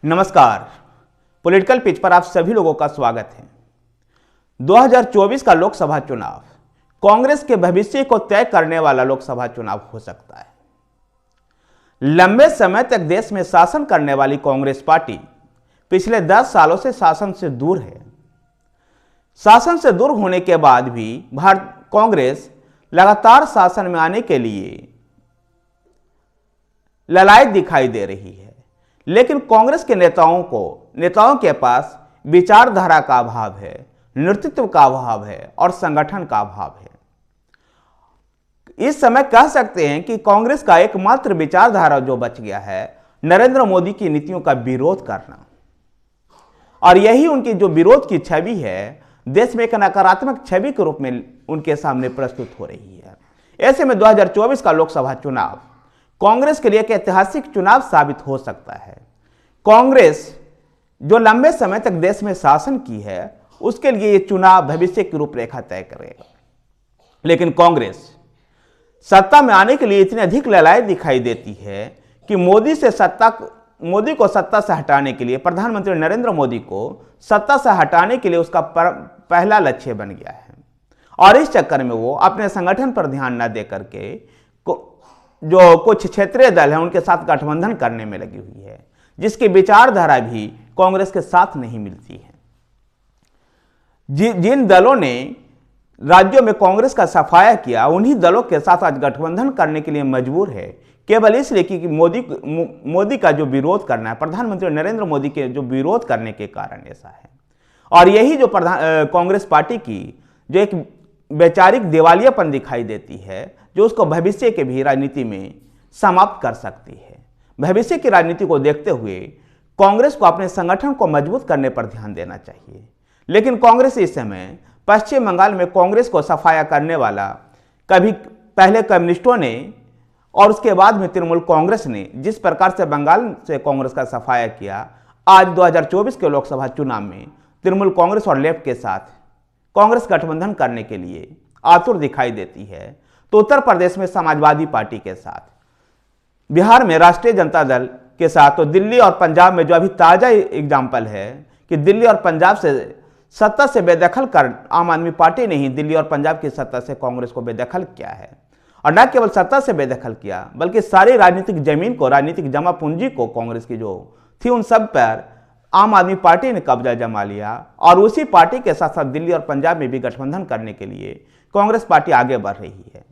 नमस्कार। Political pitch पर आप सभी लोगों का स्वागत है। 2024 का लोकसभा चुनाव कांग्रेस के भविष्य को तय करने वाला लोकसभा चुनाव हो सकता है। लंबे समय तक देश में शासन करने वाली कांग्रेस पार्टी पिछले 10 सालों से शासन से दूर है। शासन से दूर होने के बाद भी कांग्रेस लगातार शासन में आने के लिए ललायत दिखाई दे रही है, लेकिन कांग्रेस के नेताओं के पास विचारधारा का अभाव है, नेतृत्व का अभाव है और संगठन का अभाव है। इस समय कह सकते हैं कि कांग्रेस का एकमात्र विचारधारा जो बच गया है नरेंद्र मोदी की नीतियों का विरोध करना, और यही उनकी जो विरोध की छवि है देश में एक नकारात्मक छवि के रूप में उनके सामने प्रस्तुत हो रही है। ऐसे में 2024 का लोकसभा चुनाव कांग्रेस के लिए एक ऐतिहासिक चुनाव साबित हो सकता है। कांग्रेस जो लंबे समय तक देश में शासन की है उसके लिए यह चुनाव भविष्य की रूपरेखा तय करेगा, लेकिन कांग्रेस सत्ता में आने के लिए इतनी अधिक ललायत दिखाई देती है कि मोदी को सत्ता से हटाने के लिए, प्रधानमंत्री नरेंद्र मोदी को सत्ता से हटाने के लिए उसका पहला लक्ष्य बन गया है। और इस चक्कर में वो अपने संगठन पर ध्यान न दे करके जो कुछ क्षेत्रीय दल हैं उनके साथ गठबंधन करने में लगी हुई है, जिसकी विचारधारा भी कांग्रेस के साथ नहीं मिलती है। जिन दलों ने राज्यों में कांग्रेस का सफाया किया उन्हीं दलों के साथ आज गठबंधन करने के लिए मजबूर है, केवल इसलिए कि मोदी का जो विरोध करना है, प्रधानमंत्री नरेंद्र मोदी के जो विरोध करने के कारण ऐसा है। और यही जो कांग्रेस पार्टी की जो एक वैचारिक दिवालियापन दिखाई देती है, जो उसको भविष्य के भी राजनीति में समाप्त कर सकती है। भविष्य की राजनीति को देखते हुए कांग्रेस को अपने संगठन को मजबूत करने पर ध्यान देना चाहिए, लेकिन कांग्रेस इस समय पश्चिम बंगाल में कांग्रेस को सफाया करने वाला कभी पहले कम्युनिस्टों ने और उसके बाद में तृणमूल कांग्रेस ने जिस प्रकार से बंगाल से कांग्रेस का सफाया किया, आज 2024 के लोकसभा चुनाव में तृणमूल कांग्रेस और लेफ्ट के साथ कांग्रेस गठबंधन करने के लिए आतुर दिखाई देती है। तो उत्तर प्रदेश में समाजवादी पार्टी के साथ, बिहार में राष्ट्रीय जनता दल के साथ, तो दिल्ली और पंजाब में जो अभी ताजा एग्जाम्पल है कि दिल्ली और पंजाब से सत्ता से बेदखल कर आम आदमी पार्टी ने ही दिल्ली और पंजाब की सत्ता से कांग्रेस को बेदखल किया है। और न केवल सत्ता से बेदखल किया बल्कि सारी राजनीतिक जमीन को, राजनीतिक जमा पूंजी को कांग्रेस की जो थी उन सब पर आम आदमी पार्टी ने कब्जा जमा लिया। और उसी पार्टी के साथ साथ दिल्ली और पंजाब में भी गठबंधन करने के लिए कांग्रेस पार्टी आगे बढ़ रही है।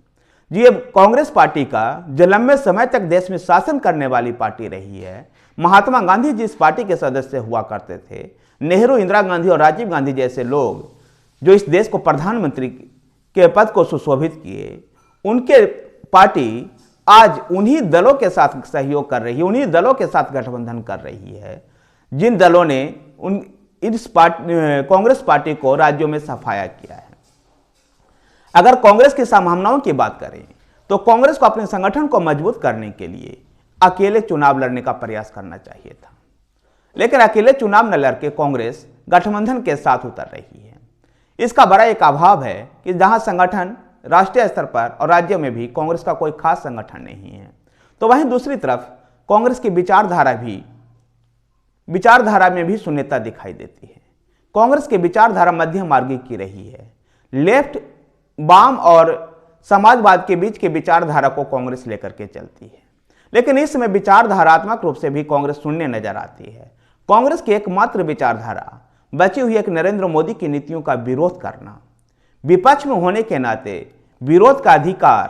जी, ये कांग्रेस पार्टी का जो लंबे समय तक देश में शासन करने वाली पार्टी रही है। महात्मा गांधी जिस पार्टी के सदस्य हुआ करते थे, नेहरू, इंदिरा गांधी और राजीव गांधी जैसे लोग जो इस देश को प्रधानमंत्री के पद को सुशोभित किए, उनके पार्टी आज उन्हीं दलों के साथ सहयोग कर रही है, उन्हीं दलों के साथ गठबंधन कर रही है जिन दलों ने कांग्रेस पार्टी को राज्यों में सफाया किया है। अगर कांग्रेस की संभावनाओं की बात करें तो कांग्रेस को अपने संगठन को मजबूत करने के लिए अकेले चुनाव लड़ने का प्रयास करना चाहिए था, लेकिन अकेले चुनाव न लड़के कांग्रेस गठबंधन के साथ उतर रही है। इसका बड़ा एक अभाव है कि जहां संगठन राष्ट्रीय स्तर पर और राज्य में भी कांग्रेस का कोई खास संगठन नहीं है, तो वहीं दूसरी तरफ कांग्रेस की विचारधारा में भी शून्यता दिखाई देती है। कांग्रेस की विचारधारा मध्यम मार्गी की रही है। लेफ्ट, वाम और समाजवाद के बीच की विचारधारा को कांग्रेस लेकर के चलती है, लेकिन इस समय विचारधारात्मक रूप से भी कांग्रेस शून्य नजर आती है। कांग्रेस की एकमात्र विचारधारा बची हुई एक नरेंद्र मोदी की नीतियों का विरोध करना। विपक्ष में होने के नाते विरोध का अधिकार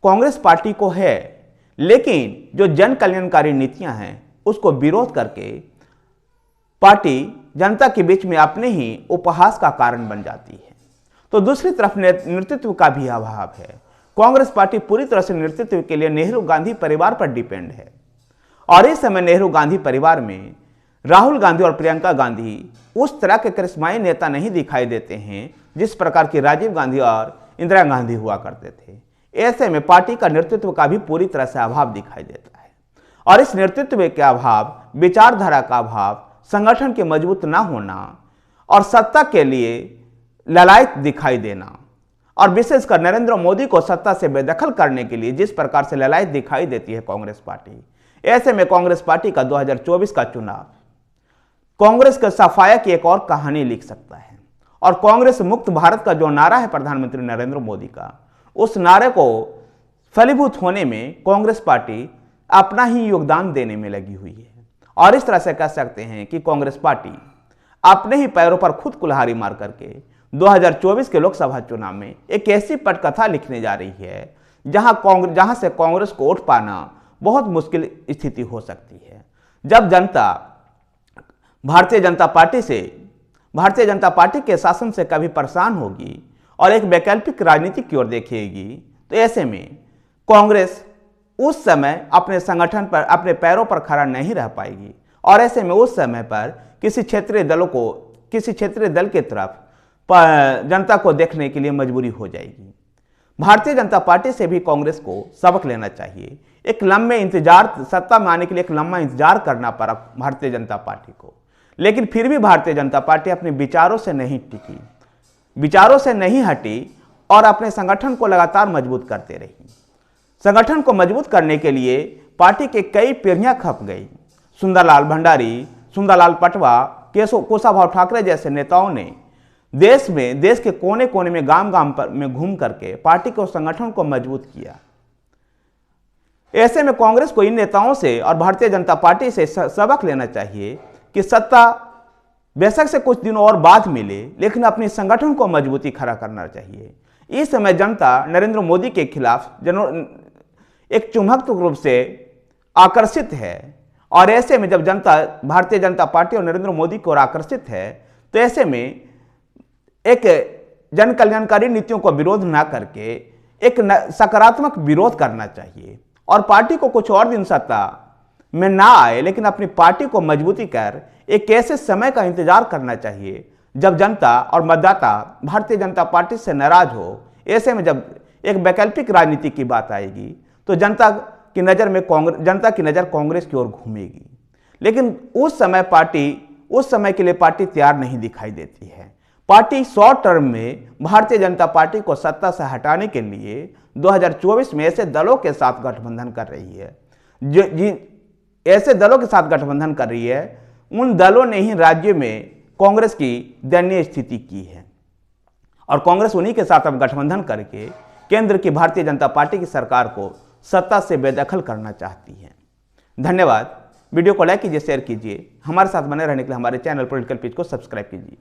कांग्रेस पार्टी को है, लेकिन जो जन कल्याणकारी नीतियां हैं उसको विरोध करके पार्टी जनता के बीच में अपने ही उपहास का कारण बन जाती है। तो दूसरी तरफ नेतृत्व का भी अभाव है। कांग्रेस पार्टी पूरी तरह से नेतृत्व के लिए नेहरू गांधी परिवार पर डिपेंड है, और इस समय नेहरू गांधी परिवार में राहुल गांधी और प्रियंका गांधी उस तरह के करिश्माई नेता नहीं दिखाई देते हैं जिस प्रकार की राजीव गांधी और इंदिरा गांधी हुआ करते थे। ऐसे में पार्टी का नेतृत्व का भी पूरी तरह से अभाव दिखाई देता है, और इस नेतृत्व के अभाव, विचारधारा का अभाव, संगठन के मजबूत ना होना और सत्ता के लिए ललायत दिखाई देना, और विशेषकर नरेंद्र मोदी को सत्ता से बेदखल करने के लिए जिस प्रकार से ललायत दिखाई देती है कांग्रेस पार्टी, ऐसे में कांग्रेस पार्टी का 2024 का चुनाव कांग्रेस के सफाया की एक और कहानी लिख सकता है और कांग्रेस मुक्त भारत का जो नारा है प्रधानमंत्री नरेंद्र मोदी का, उस नारे को फलीभूत होने में कांग्रेस पार्टी अपना ही योगदान देने में लगी हुई है। और इस तरह से कह सकते हैं कि कांग्रेस पार्टी अपने ही पैरों पर खुद कुल्हाड़ी मार करके 2024 के लोकसभा चुनाव में एक ऐसी पटकथा लिखने जा रही है जहां से कांग्रेस को उठ पाना बहुत मुश्किल स्थिति हो सकती है। जब जनता भारतीय जनता पार्टी के शासन से कभी परेशान होगी और एक वैकल्पिक राजनीति की ओर देखेगी, तो ऐसे में कांग्रेस उस समय अपने संगठन पर अपने पैरों पर खड़ा नहीं रह पाएगी और ऐसे में उस समय पर किसी क्षेत्रीय दल की तरफ जनता को देखने के लिए मजबूरी हो जाएगी। भारतीय जनता पार्टी से भी कांग्रेस को सबक लेना चाहिए। एक लंबे इंतजार, सत्ता में आने के लिए एक लंबा इंतजार करना पड़ा भारतीय जनता पार्टी को, लेकिन फिर भी भारतीय जनता पार्टी अपने विचारों से नहीं टिकी, विचारों से नहीं हटी और अपने संगठन को लगातार मजबूत करते रही। संगठन को मजबूत करने के लिए पार्टी के कई पीढ़ियां खप गई। सुंदरलाल भंडारी, सुंदरलाल पटवा, कुशाभाऊ ठाकरे जैसे नेताओं ने देश के कोने कोने में गांव में घूम करके पार्टी को संगठन को मजबूत किया। ऐसे में कांग्रेस को इन नेताओं से और भारतीय जनता पार्टी से सबक लेना चाहिए कि सत्ता बेशक से कुछ दिनों और बाद मिले, लेकिन अपने संगठन को मजबूती खड़ा करना चाहिए। इस समय जनता नरेंद्र मोदी के खिलाफ एक चुंबक रूप से आकर्षित है और ऐसे में जब जनता भारतीय जनता पार्टी और नरेंद्र मोदी की ओर आकर्षित है, तो ऐसे में एक जन कल्याणकारी नीतियों को विरोध ना करके एक सकारात्मक विरोध करना चाहिए और पार्टी को कुछ और दिन सत्ता में ना आए, लेकिन अपनी पार्टी को मजबूती कर एक ऐसे समय का इंतजार करना चाहिए जब जनता और मतदाता भारतीय जनता पार्टी से नाराज हो। ऐसे में जब एक वैकल्पिक राजनीति की बात आएगी तो जनता की नज़र कांग्रेस की ओर घूमेगी, लेकिन उस समय के लिए पार्टी तैयार नहीं दिखाई देती है। पार्टी शॉर्ट टर्म में भारतीय जनता पार्टी को सत्ता से हटाने के लिए 2024 में ऐसे दलों के साथ गठबंधन कर रही है उन दलों ने ही राज्य में कांग्रेस की दयनीय स्थिति की है और कांग्रेस उन्हीं के साथ अब गठबंधन करके केंद्र की भारतीय जनता पार्टी की सरकार को सत्ता से बेदखल करना चाहती है। धन्यवाद। वीडियो को लाइक कीजिए, शेयर कीजिए। हमारे साथ बने रहने के लिए हमारे चैनल पॉलिटिकल पेज को सब्सक्राइब कीजिए।